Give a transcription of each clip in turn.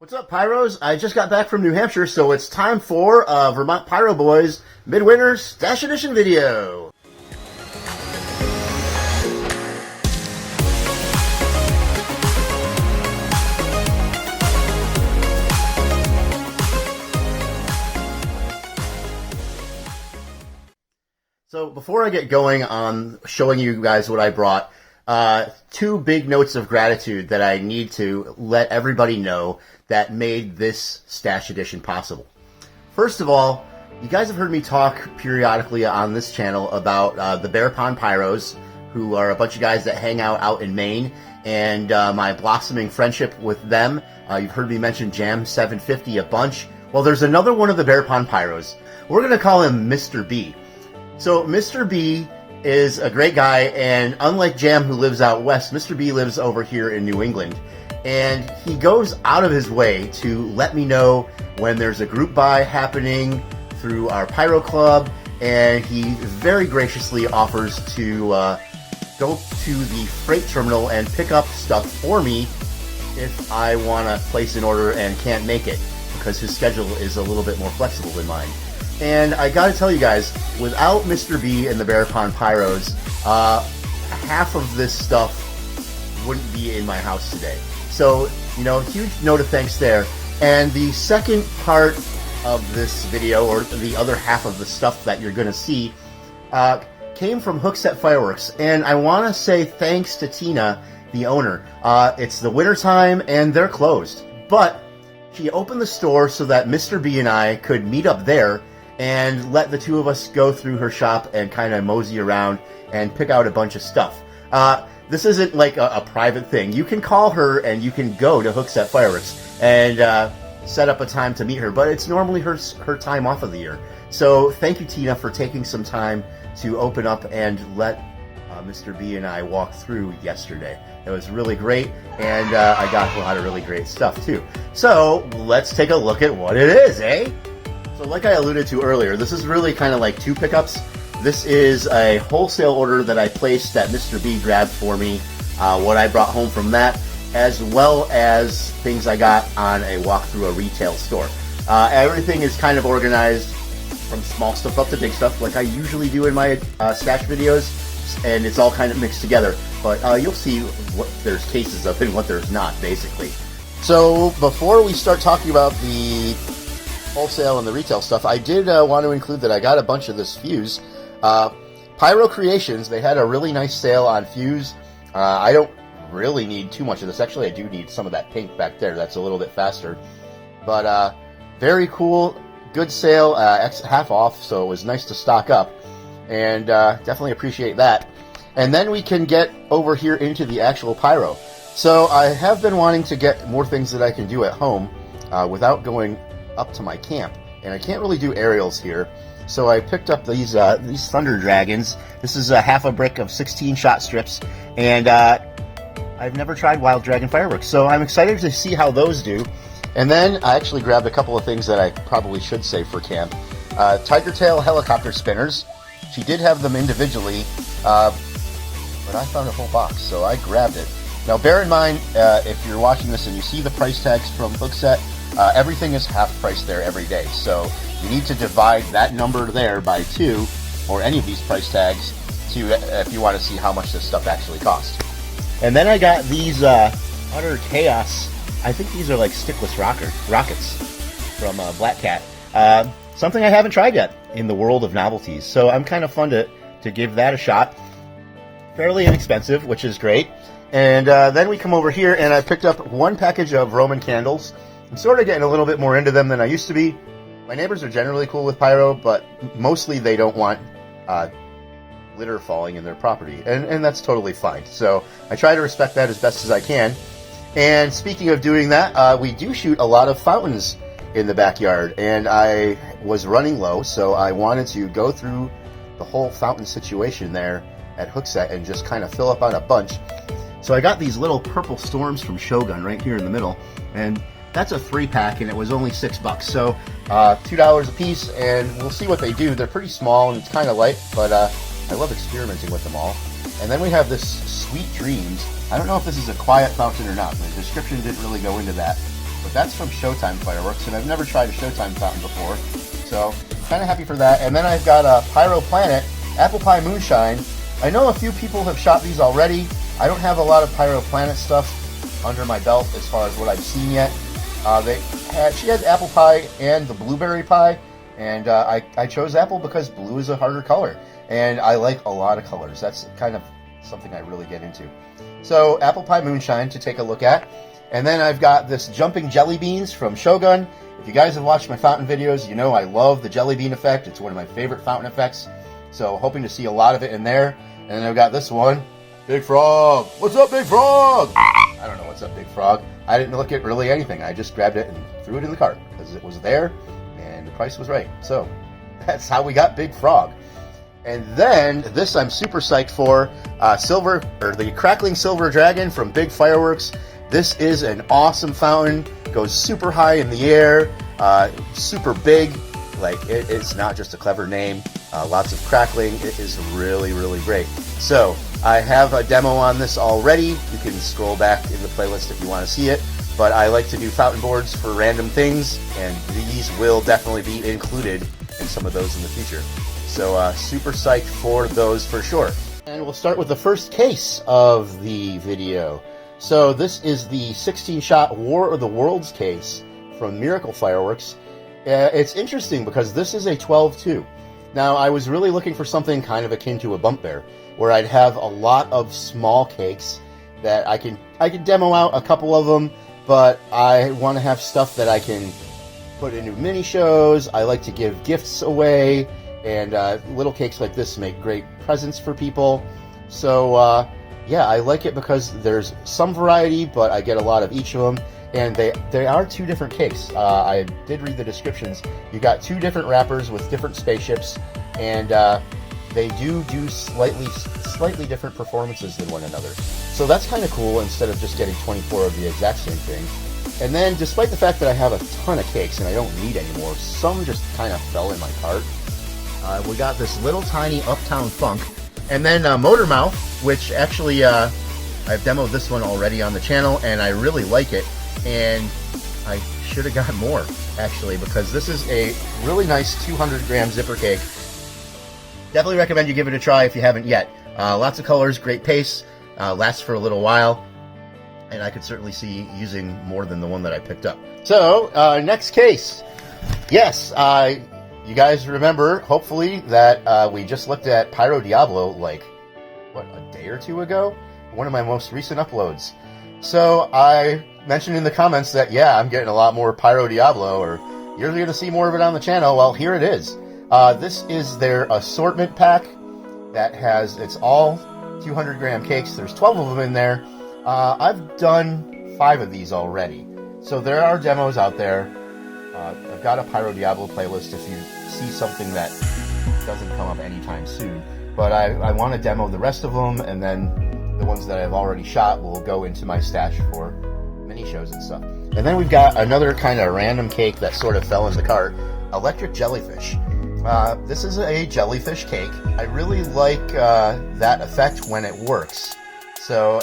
What's up, Pyros? I just got back from New Hampshire, so it's time for Vermont Pyro Boys Midwinter Stash Edition video. So before I get going on showing you guys what I brought, two big notes of gratitude that I need to let everybody know that made this Stash Edition possible. First of all, you guys have heard me talk periodically on this channel about the Bear Pond Pyros, who are a bunch of guys that hang out in Maine, and my blossoming friendship with them. You've heard me mention Jam 750 a bunch. Well, there's another one of the Bear Pond Pyros. We're going to call him Mr. B. So Mr. B is a great guy, and unlike Jam, who lives out west, Mr. B lives over here in New England. And he goes out of his way to let me know when there's a group buy happening through our Pyro Club, and he very graciously offers to go to the freight terminal and pick up stuff for me if I want to place an order and can't make it, because his schedule is a little bit more flexible than mine. And I gotta tell you guys, without Mr. B and the Bear Pond Pyros, half of this stuff wouldn't be in my house today. So, you know, huge note of thanks there. And the second part of this video, or the other half of the stuff that you're gonna see, came from Hookset Fireworks. And I wanna say thanks to Tina, the owner. It's the winter time and they're closed. But she opened the store so that Mr. B and I could meet up there and let the two of us go through her shop and kind of mosey around and pick out a bunch of stuff. This isn't like a private thing. You can call her and you can go to Hookset Fireworks and set up a time to meet her, but it's normally her time off of the year. So thank you, Tina, for taking some time to open up and let Mr. B and I walk through yesterday. It was really great, and I got a lot of really great stuff too. So let's take a look at what it is, eh? So like I alluded to earlier, this is really kind of like two pickups. This is a wholesale order that I placed that Mr. B grabbed for me, what I brought home from that, as well as things I got on a walk through a retail store. Everything is kind of organized from small stuff up to big stuff, like I usually do in my stash videos, and it's all kind of mixed together. But you'll see what there's cases of and what there's not, basically. So before we start talking about the wholesale and the retail stuff, I did want to include that I got a bunch of this fuse. Pyro Creations, they had a really nice sale on fuse. I don't really need too much of this. Actually, I do need some of that pink back there. That's a little bit faster. But very cool, good sale, half off, so it was nice to stock up. And definitely appreciate that. And then we can get over here into the actual pyro. So I have been wanting to get more things that I can do at home without going up to my camp. And I can't really do aerials here. So I picked up these Thunder Dragons. This is a half a brick of 16 shot strips, and I've never tried Wild Dragon fireworks, so I'm excited to see how those do. And then I actually grabbed a couple of things that I probably should save for camp. Tiger Tail helicopter spinners. She did have them individually, but I found a whole box, so I grabbed it. Now bear in mind, if you're watching this and you see the price tags from Hookset, everything is half price there every day, so you need to divide that number there by 2, or any of these price tags, to if you want to see how much this stuff actually costs. And then I got these Utter Chaos. I think these are like stickless rockets from Black Cat. Something I haven't tried yet in the world of novelties, so I'm kind of fun to give that a shot. Fairly inexpensive, which is great. And then we come over here, and I picked up one package of Roman candles. I'm sort of getting a little bit more into them than I used to be. My neighbors are generally cool with pyro, but mostly they don't want glitter falling in their property, and that's totally fine. So I try to respect that as best as I can. And speaking of doing that, we do shoot a lot of fountains in the backyard, and I was running low, so I wanted to go through the whole fountain situation there at Hookset and just kind of fill up on a bunch. So I got these little purple storms from Shogun right here in the middle, and that's a 3-pack, and it was only $6. So $2 a piece, and we'll see what they do. They're pretty small, and it's kind of light, but I love experimenting with them all. And then we have this Sweet Dreams. I don't know if this is a quiet fountain or not. The description didn't really go into that. but that's from Showtime Fireworks, and I've never tried a Showtime fountain before, so kind of happy for that. And then I've got a Pyro Planet Apple Pie Moonshine. I know a few people have shot these already. I don't have a lot of Pyro Planet stuff under my belt as far as what I've seen yet. She had apple pie and the blueberry pie, and I chose apple because blue is a harder color, and I like a lot of colors. That's kind of something I really get into. So apple pie moonshine to take a look at. And then I've got this jumping jelly beans from Shogun. If you guys have watched my fountain videos, you know I love the jelly bean effect. It's one of my favorite fountain effects. So hoping to see a lot of it in there. And then I've got this one, Big Frog. What's up, Big Frog? I don't know what's up, Big Frog. I didn't look at really anything. I just grabbed it and threw it in the cart because it was there and the price was right. So that's how we got Big Frog. And then this I'm super psyched for, the Crackling Silver Dragon from Big Fireworks. This is an awesome fountain. Goes super high in the air, super big. Like it's not just a clever name. Lots of crackling. It is really, really great. So I have a demo on this already. You can scroll back in the playlist if you want to see it. But I like to do fountain boards for random things, and these will definitely be included in some of those in the future. So super psyched for those for sure. And we'll start with the first case of the video. So this is the 16-shot War of the Worlds case from Miracle Fireworks. It's interesting because this is a 12-2. Now, I was really looking for something kind of akin to a bump bear, where I'd have a lot of small cakes that I can demo out a couple of them, but I want to have stuff that I can put into mini shows. I like to give gifts away, and little cakes like this make great presents for people. So, yeah, I like it because there's some variety, but I get a lot of each of them. And they are two different cakes. I did read the descriptions. You got two different wrappers with different spaceships, and they do slightly different performances than one another. So that's kind of cool, instead of just getting 24 of the exact same thing. And then, despite the fact that I have a ton of cakes and I don't need any more, some just kind of fell in my cart. We got this little tiny Uptown Funk, and then Motor Mouth, which actually I've demoed this one already on the channel, and I really like it. And I should have got more, actually, because this is a really nice 200-gram zipper cake. Definitely recommend you give it a try if you haven't yet. Lots of colors, great pace, lasts for a little while, and I could certainly see using more than the one that I picked up. So, next case. Yes, you guys remember, hopefully, that we just looked at Pyro Diablo, like, what, a day or two ago? One of my most recent uploads. So, I mentioned in the comments that, yeah, I'm getting a lot more Pyro Diablo, or you're going to see more of it on the channel. Well, here it is. This is their assortment pack that has, it's all 200-gram cakes. There's 12 of them in there. I've done 5 of these already. So there are demos out there. I've got a Pyro Diablo playlist if you see something that doesn't come up anytime soon. But I want to demo the rest of them, and then the ones that I've already shot will go into my stash for mini shows and stuff. And then we've got another kind of random cake that sort of fell in the cart, Electric Jellyfish. This is a jellyfish cake. I really like that effect when it works. So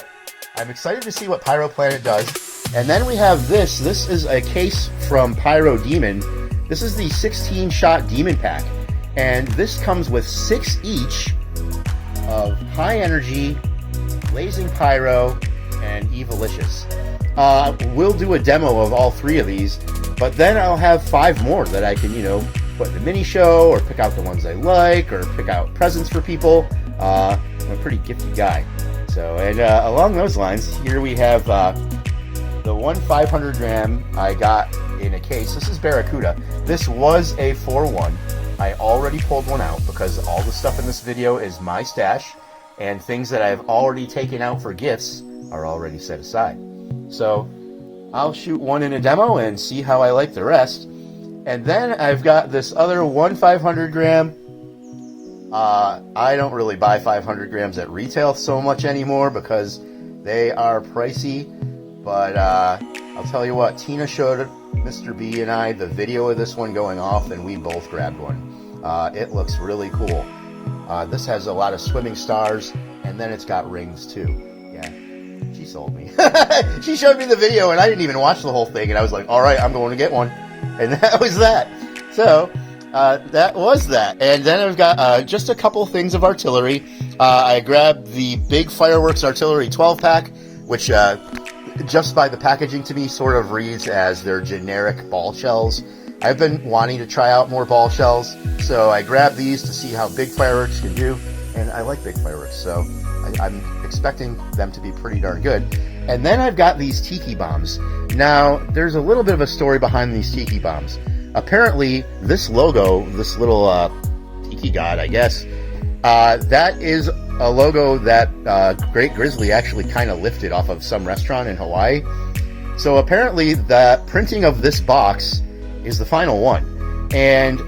I'm excited to see what Pyro Planet does. And then we have this. This is a case from Pyro Demon. This is the 16-shot Demon Pack. And this comes with 6 each of High Energy, Blazing Pyro, and Evilicious. We'll do a demo of all 3 of these, but then I'll have 5 more that I can, put in a mini show, or pick out the ones I like, or pick out presents for people. I'm a pretty gifty guy. So, and along those lines, here we have the one 500-gram I got in a case. This is Barracuda. This was a 4-1. I already pulled one out because all the stuff in this video is my stash, and things that I've already taken out for gifts are already set aside. So I'll shoot one in a demo and see how I like the rest. And then I've got this other one 500-gram. I don't really buy 500 grams at retail so much anymore because they are pricey. But I'll tell you what, Tina showed Mr. B and I the video of this one going off, and we both grabbed one. It looks really cool. This has a lot of swimming stars, and then it's got rings too. Yeah, she's sold me. She showed me the video, and I didn't even watch the whole thing, and I was like, all right, I'm going to get one. And that was that. So, that was that. And then I've got just a couple things of artillery. I grabbed the big Fireworks Artillery 12-pack, which just by the packaging to me sort of reads as their generic ball shells. I've been wanting to try out more ball shells, so I grabbed these to see how big fireworks can do, and I like big fireworks, so I'm expecting them to be pretty darn good. And then I've got these tiki bombs. Now, there's a little bit of a story behind these tiki bombs. Apparently, this logo, this little tiki god, I guess, that is a logo that Great Grizzly actually kind of lifted off of some restaurant in Hawaii. So apparently, the printing of this box is the final one. And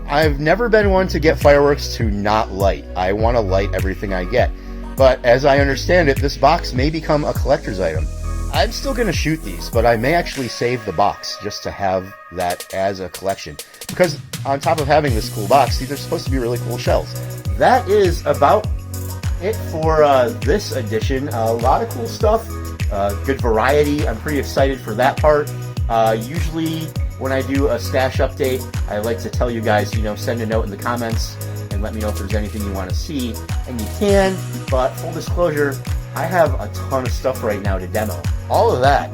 I've never been one to get fireworks to not light. I want to light everything I get. But as I understand it, this box may become a collector's item. I'm still going to shoot these, but I may actually save the box just to have that as a collection. Because on top of having this cool box, these are supposed to be really cool shells. That is about it for this edition. A lot of cool stuff, good variety. I'm pretty excited for that part. Usually when I do a stash update, I like to tell you guys, send a note in the comments and let me know if there's anything you want to see. And you can, but full disclosure, I have a ton of stuff right now to demo. All of that.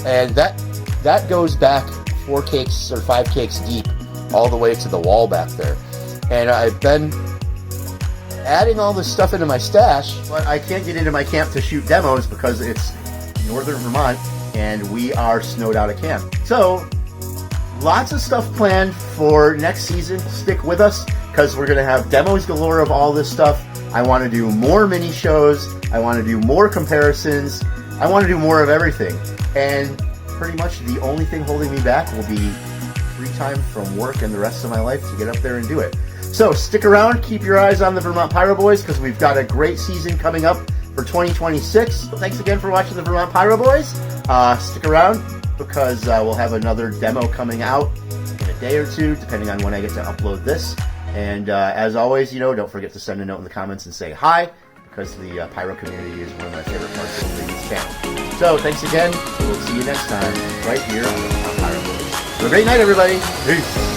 And that goes back 4 cakes or 5 cakes deep all the way to the wall back there. And I've been adding all this stuff into my stash, but I can't get into my camp to shoot demos because it's northern Vermont and we are snowed out of camp. So, lots of stuff planned for next season. Stick with us because we're going to have demos galore of all this stuff. I want to do more mini shows. I want to do more comparisons. I want to do more of everything. And pretty much the only thing holding me back will be free time from work and the rest of my life to get up there and do it. So stick around. Keep your eyes on the Vermont Pyro Boys because we've got a great season coming up for 2026. Thanks again for watching the Vermont Pyro Boys. Stick around because we'll have another demo coming out in a day or two, depending on when I get to upload this. And as always, don't forget to send a note in the comments and say hi, because the Pyro community is one of my favorite parts of this channel. So thanks again. We'll see you next time, right here on the Vermont Pyro Boys. Have a great night, everybody. Peace.